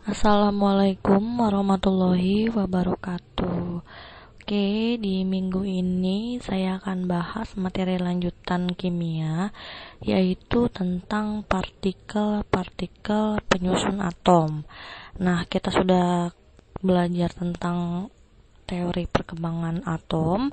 Assalamualaikum warahmatullahi wabarakatuh. Oke, di minggu ini saya akan bahas materi lanjutan kimia, yaitu tentang partikel-partikel penyusun atom. Nah, kita sudah belajar tentang teori perkembangan atom.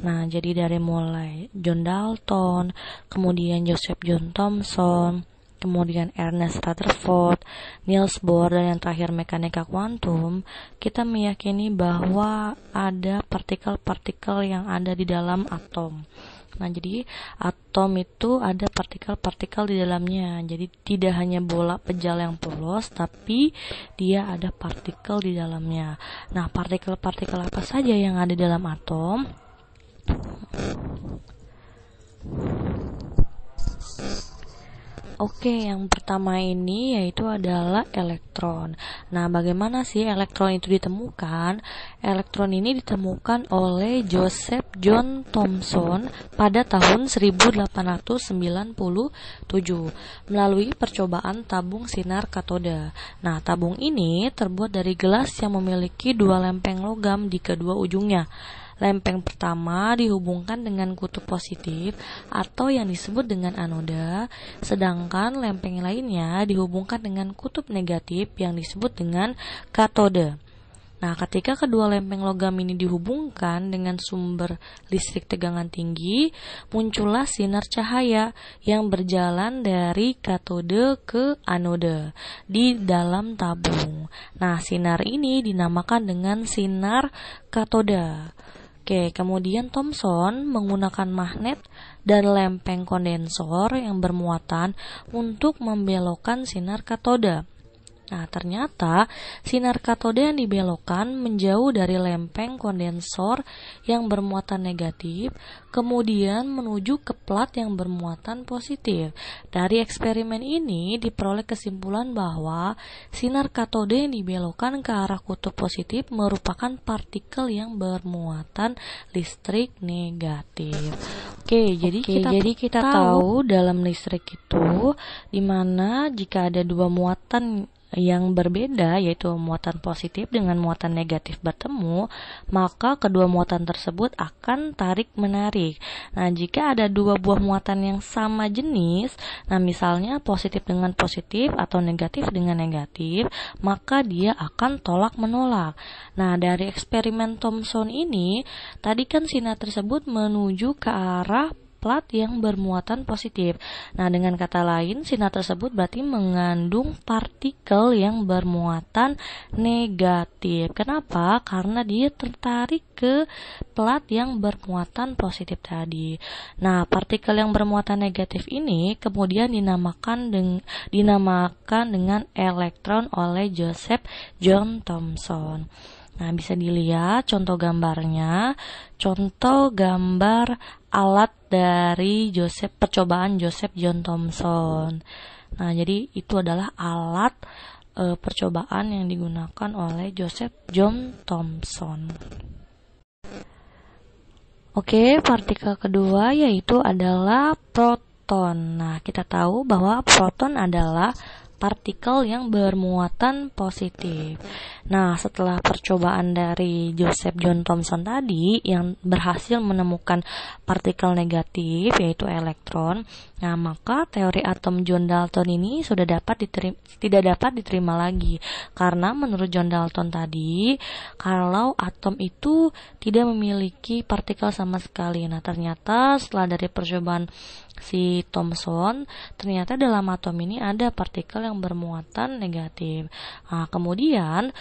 Nah, jadi dari mulai John Dalton, kemudian Joseph John Thomson, kemudian Ernest Rutherford, Niels Bohr, dan yang terakhir mekanika kuantum, kita meyakini bahwa ada partikel-partikel yang ada di dalam atom. Nah, jadi atom itu ada partikel-partikel di dalamnya. Jadi tidak hanya bola pejal yang polos, tapi dia ada partikel di dalamnya. Nah, partikel-partikel apa saja yang ada di dalam atom? Oke, yang pertama ini yaitu adalah elektron. Nah, bagaimana sih elektron itu ditemukan? Elektron ini ditemukan oleh Joseph John Thomson pada tahun 1897 melalui percobaan tabung sinar katoda. Nah, tabung ini terbuat dari gelas yang memiliki dua lempeng logam di kedua ujungnya. Lempeng pertama dihubungkan dengan kutub positif atau yang disebut dengan anoda, sedangkan lempeng lainnya dihubungkan dengan kutub negatif yang disebut dengan katode. Nah, ketika kedua lempeng logam ini dihubungkan dengan sumber listrik tegangan tinggi, muncullah sinar cahaya yang berjalan dari katode ke anoda di dalam tabung. Nah, sinar ini dinamakan dengan sinar katoda. Oke, kemudian Thomson menggunakan magnet dan lempeng kondensor yang bermuatan untuk membelokkan sinar katoda. Nah, ternyata sinar katoda yang dibelokkan menjauh dari lempeng kondensor yang bermuatan negatif, kemudian menuju ke plat yang bermuatan positif. Dari eksperimen ini diperoleh kesimpulan bahwa sinar katoda yang dibelokkan ke arah kutub positif merupakan partikel yang bermuatan listrik negatif. Jadi kita tahu dalam listrik itu dimana jika ada dua muatan yang berbeda, yaitu muatan positif dengan muatan negatif bertemu, maka kedua muatan tersebut akan tarik-menarik. Nah, jika ada dua buah muatan yang sama jenis, nah misalnya positif dengan positif atau negatif dengan negatif, maka dia akan tolak-menolak. Nah, dari eksperimen Thomson ini, tadi kan sinar tersebut menuju ke arah plat yang bermuatan positif. Nah, dengan kata lain, sinar tersebut berarti mengandung partikel yang bermuatan negatif. Kenapa? Karena dia tertarik ke plat yang bermuatan positif tadi. Nah, partikel yang bermuatan negatif ini kemudian dinamakan dengan elektron oleh Joseph John Thomson. Nah, bisa dilihat contoh gambarnya. Contoh gambar alat dari percobaan Joseph John Thomson. Nah, jadi itu adalah alat percobaan yang digunakan oleh Joseph John Thomson. Oke, partikel kedua yaitu adalah proton. Nah, kita tahu bahwa proton adalah partikel yang bermuatan positif. Nah, setelah percobaan dari Joseph John Thomson tadi yang berhasil menemukan partikel negatif yaitu elektron, nah maka teori atom John Dalton ini sudah tidak dapat diterima lagi, karena menurut John Dalton tadi kalau atom itu tidak memiliki partikel sama sekali. Nah, ternyata setelah dari percobaan si Thomson, ternyata dalam atom ini ada partikel yang bermuatan negatif. Nah, kemudian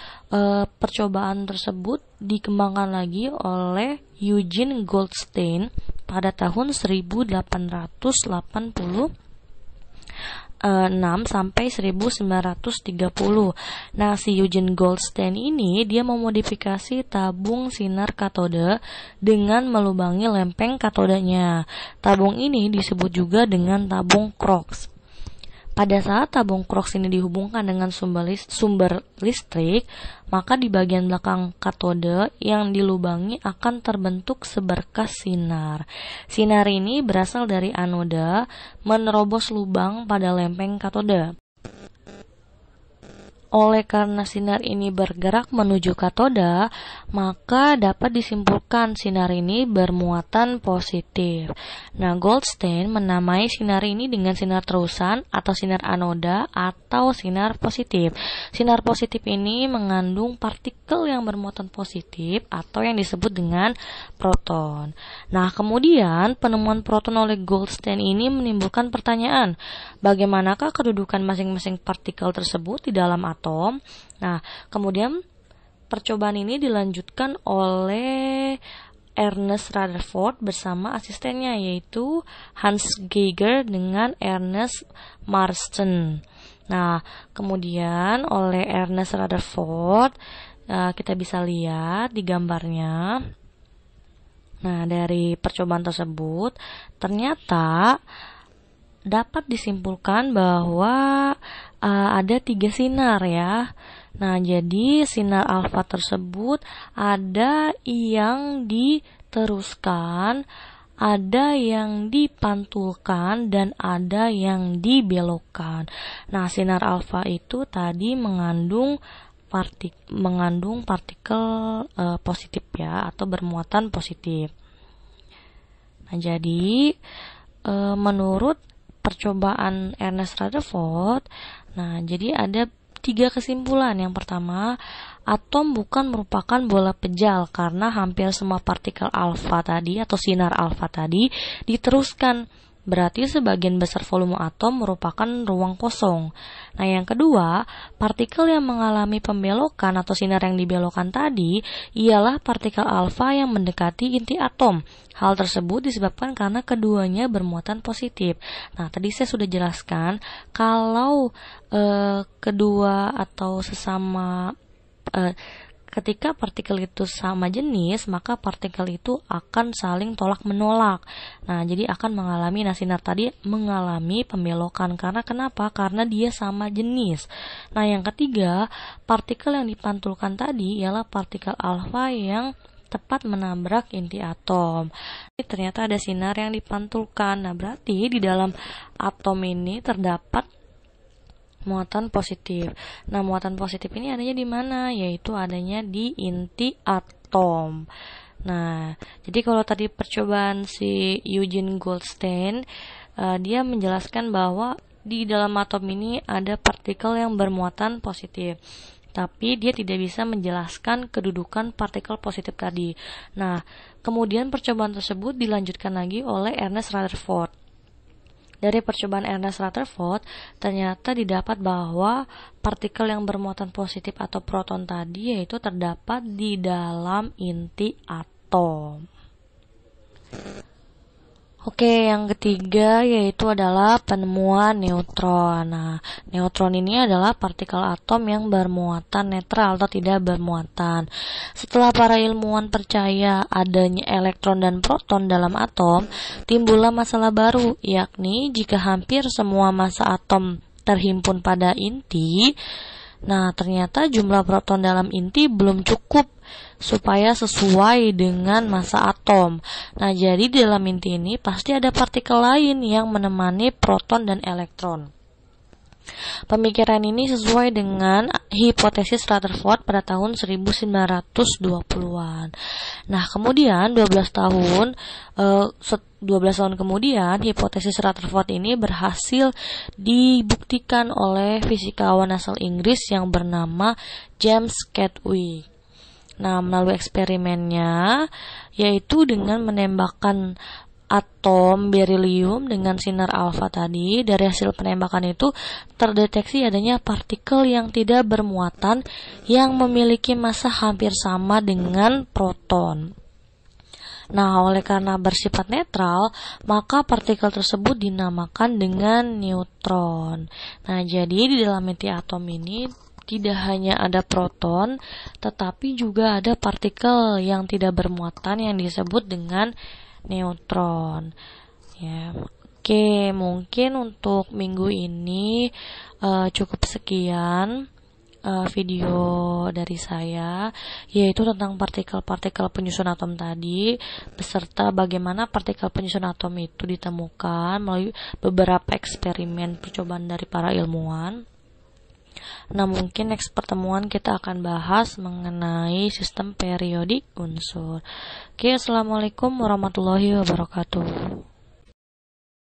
percobaan tersebut dikembangkan lagi oleh Eugene Goldstein pada tahun 1886 sampai 1930. Nah, si Eugene Goldstein ini dia memodifikasi tabung sinar katoda dengan melubangi lempeng katodanya. Tabung ini disebut juga dengan tabung Crookes. Pada saat tabung Crookes ini dihubungkan dengan sumber listrik, maka di bagian belakang katode yang dilubangi akan terbentuk seberkas sinar. Sinar ini berasal dari anoda menerobos lubang pada lempeng katode. Oleh karena sinar ini bergerak menuju katoda, maka dapat disimpulkan sinar ini bermuatan positif. Nah, Goldstein menamai sinar ini dengan sinar terusan atau sinar anoda atau sinar positif. Sinar positif ini mengandung partikel yang bermuatan positif atau yang disebut dengan proton. Nah, kemudian penemuan proton oleh Goldstein ini menimbulkan pertanyaan, bagaimanakah kedudukan masing-masing partikel tersebut di dalam atom? Nah, kemudian percobaan ini dilanjutkan oleh Ernest Rutherford bersama asistennya, yaitu Hans Geiger dengan Ernest Marsden. Nah, kemudian oleh Ernest Rutherford kita bisa lihat di gambarnya. Nah, dari percobaan tersebut ternyata dapat disimpulkan bahwa ada 3 sinar ya. Nah, jadi sinar alfa tersebut ada yang diteruskan, ada yang dipantulkan, dan ada yang dibelokkan. Nah, sinar alfa itu tadi mengandung partikel positif ya, atau bermuatan positif. Nah, jadi menurut percobaan Ernest Rutherford, nah jadi ada 3 kesimpulan. Yang pertama, atom bukan merupakan bola pejal karena hampir semua partikel alfa tadi atau sinar alfa tadi diteruskan. Berarti sebagian besar volume atom merupakan ruang kosong. Nah, yang kedua, partikel yang mengalami pembelokan atau sinar yang dibelokkan tadi ialah partikel alfa yang mendekati inti atom. Hal tersebut disebabkan karena keduanya bermuatan positif. Nah, tadi saya sudah jelaskan kalau kedua atau sesama ketika partikel itu sama jenis, maka partikel itu akan saling tolak menolak. Nah, jadi akan mengalami sinar tadi mengalami pembelokan. Karena kenapa? Karena dia sama jenis. Nah, yang ketiga, partikel yang dipantulkan tadi ialah partikel alfa yang tepat menabrak inti atom. Ini ternyata ada sinar yang dipantulkan. Nah, berarti di dalam atom ini terdapat muatan positif. Nah, muatan positif ini adanya di mana? Yaitu adanya di inti atom. Nah, jadi kalau tadi percobaan si Eugene Goldstein, dia menjelaskan bahwa di dalam atom ini ada partikel yang bermuatan positif, tapi dia tidak bisa menjelaskan kedudukan partikel positif tadi. Nah, kemudian percobaan tersebut dilanjutkan lagi oleh Ernest Rutherford. Dari percobaan Ernest Rutherford, ternyata didapat bahwa partikel yang bermuatan positif atau proton tadi yaitu terdapat di dalam inti atom. Oke, yang ketiga yaitu adalah penemuan neutron. Nah, neutron ini adalah partikel atom yang bermuatan netral atau tidak bermuatan. Setelah para ilmuwan percaya adanya elektron dan proton dalam atom, timbullah masalah baru, yakni jika hampir semua massa atom terhimpun pada inti, nah ternyata jumlah proton dalam inti belum cukup supaya sesuai dengan massa atom. Nah, jadi di dalam inti ini pasti ada partikel lain yang menemani proton dan elektron. Pemikiran ini sesuai dengan hipotesis Rutherford pada tahun 1920-an. Nah, kemudian 12 tahun kemudian hipotesis Rutherford ini berhasil dibuktikan oleh fisikawan asal Inggris yang bernama James Chadwick. Nah, melalui eksperimennya, yaitu dengan menembakkan atom berilium dengan sinar alfa tadi, dari hasil penembakan itu terdeteksi adanya partikel yang tidak bermuatan yang memiliki massa hampir sama dengan proton. Nah, oleh karena bersifat netral, maka partikel tersebut dinamakan dengan neutron. Nah, jadi di dalam inti atom ini tidak hanya ada proton, tetapi juga ada partikel yang tidak bermuatan yang disebut dengan neutron. Ya, oke, mungkin untuk minggu ini cukup sekian video dari saya, yaitu tentang partikel-partikel penyusun atom tadi, beserta bagaimana partikel penyusun atom itu ditemukan melalui beberapa eksperimen percobaan dari para ilmuwan. Nah, mungkin next pertemuan kita akan bahas mengenai sistem periodik unsur. Oke, assalamualaikum warahmatullahi wabarakatuh.